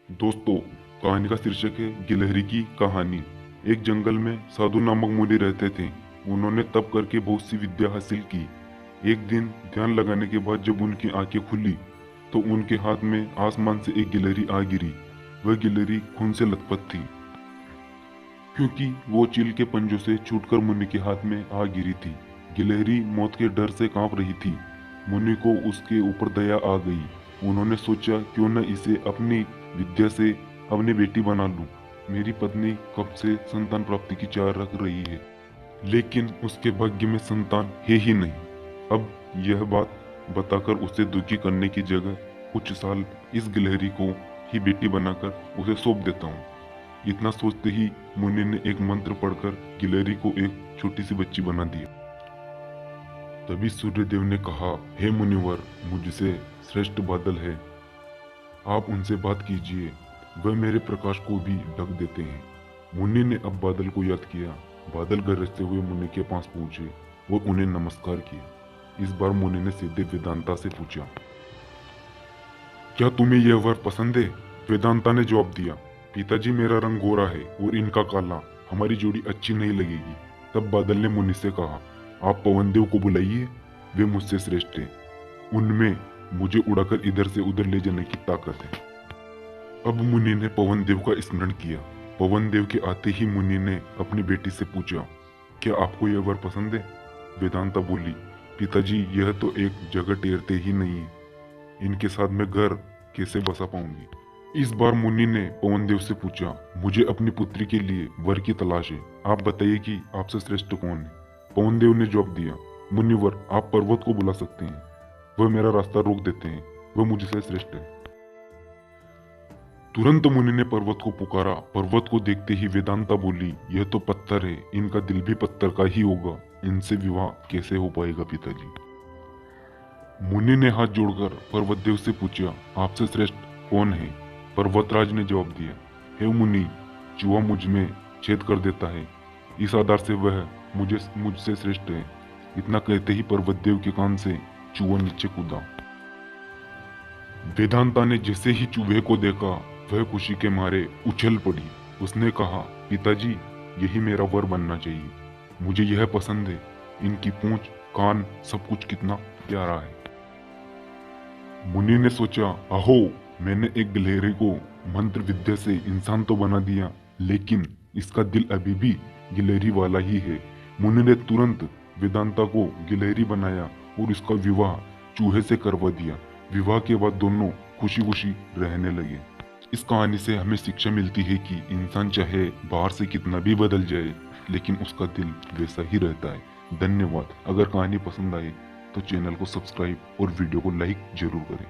दोस्तों, कहानी का शीर्षक है गिलहरी की कहानी। एक जंगल में साधु नामक मुनि रहते थे। उन्होंने तप करके बहुत सी विद्या हासिल की। एक दिन ध्यान लगाने के बाद जब उनकी आंखें खुली तो उनके हाथ में आसमान से एक गिलहरी आ गिरी। वह गिलहरी खून से लथपथ थी क्योंकि वो चील के पंजों से छूटकर मुनि के हाथ में आ गिरी थी। गिलहरी मौत के डर से कांप रही थी। मुनि को उसके ऊपर दया आ गई। उन्होंने सोचा क्यों न इसे अपनी विद्या से अपनी बेटी बना लूं। मेरी पत्नी कब से संतान प्राप्ति की चाह रख रही है, लेकिन उसके भाग्य में संतान है ही नहीं। अब यह बात बताकर उसे दुखी करने की जगह कुछ साल इस गिलहरी को ही बेटी बनाकर उसे सौंप देता हूँ। इतना सोचते ही मुनि ने एक मंत्र पढ़कर गिलहरी को एक छोटी सी बच्ची बना दिया। तभी सूर्यदेव ने कहा, हे मुनिवर, मुझसे श्रेष्ठ बादल है, आप उनसे बात कीजिए, वह मेरे प्रकाश को भी ढक देते हैं। मुनि ने अब बादल को याद किया। बादल गरजते हुए मुनि के पास पहुंचे और उन्हें नमस्कार किया। इस बार मुनि ने सीधे वेदांता से पूछा, क्या तुम्हें यह वर पसंद है? वेदांता ने जवाब दिया, पिताजी, मेरा रंग गोरा है और इनका काला, हमारी जोड़ी अच्छी नहीं लगेगी। तब बादल ने मुनि से कहा, आप पवनदेव को बुलाइए, वे मुझसे श्रेष्ठ हैं। उनमें मुझे उड़ाकर इधर से उधर ले जाने की ताकत है। अब मुनि ने पवनदेव का स्मरण किया। पवनदेव के आते ही मुनि ने अपनी बेटी से पूछा, क्या आपको यह वर पसंद है? वेदांता बोली, पिताजी, यह तो एक जगह टेरते ही नहीं है, इनके साथ मैं घर कैसे बसा पाऊंगी? इस बार मुनि ने पवनदेव से पूछा, मुझे अपनी पुत्री के लिए वर की तलाश है, आप बताइए कि आपसे श्रेष्ठ कौन है? पवनदेव ने जवाब दिया, मुनिवर, आप पर्वत को बुला सकते हैं, वह मेरा रास्ता रोक देते हैं, वह मुझसे श्रेष्ठ है। तुरंत मुनि ने पर्वत को पुकारा। पर्वत को देखते ही वेदांता बोली, यह तो पत्थर है, इनका दिल भी पत्थर का ही होगा, इनसे विवाह कैसे हो पाएगा पिताजी? मुनि ने हाथ जोड़कर पर्वतदेव से पूछा, आपसे श्रेष्ठ कौन है? पर्वतराज ने जवाब दिया, हे मुनि, चूहा मुझ में छेद कर देता है, इस आधार से वह मुझसे श्रेष्ठ है। इतना कहते ही पर्वतदेव के कान से चूहा नीचे कूदा। वेदांता ने जैसे ही चूहे को देखा, वह खुशी के मारे उछल पड़ी। उसने कहा, पिताजी, यही मेरा वर बनना चाहिए, मुझे यह पसंद है, इनकी पूंछ, कान, सब कुछ कितना प्यारा है। मुनि ने सोचा, अहो, मैंने एक गिलहरी को मंत्र विद्या से इंसान तो बना दिया, लेकिन इसका दिल अभी भी गिलहरी वाला ही है। मुनि ने तुरंत वेदांता को गिलहरी बनाया और इसका विवाह चूहे से करवा दिया। विवाह के बाद दोनों खुशी खुशी रहने लगे। इस कहानी से हमें शिक्षा मिलती है कि इंसान चाहे बाहर से कितना भी बदल जाए, लेकिन उसका दिल वैसा ही रहता है। धन्यवाद। अगर कहानी पसंद आए तो चैनल को सब्सक्राइब और वीडियो को लाइक जरूर करें।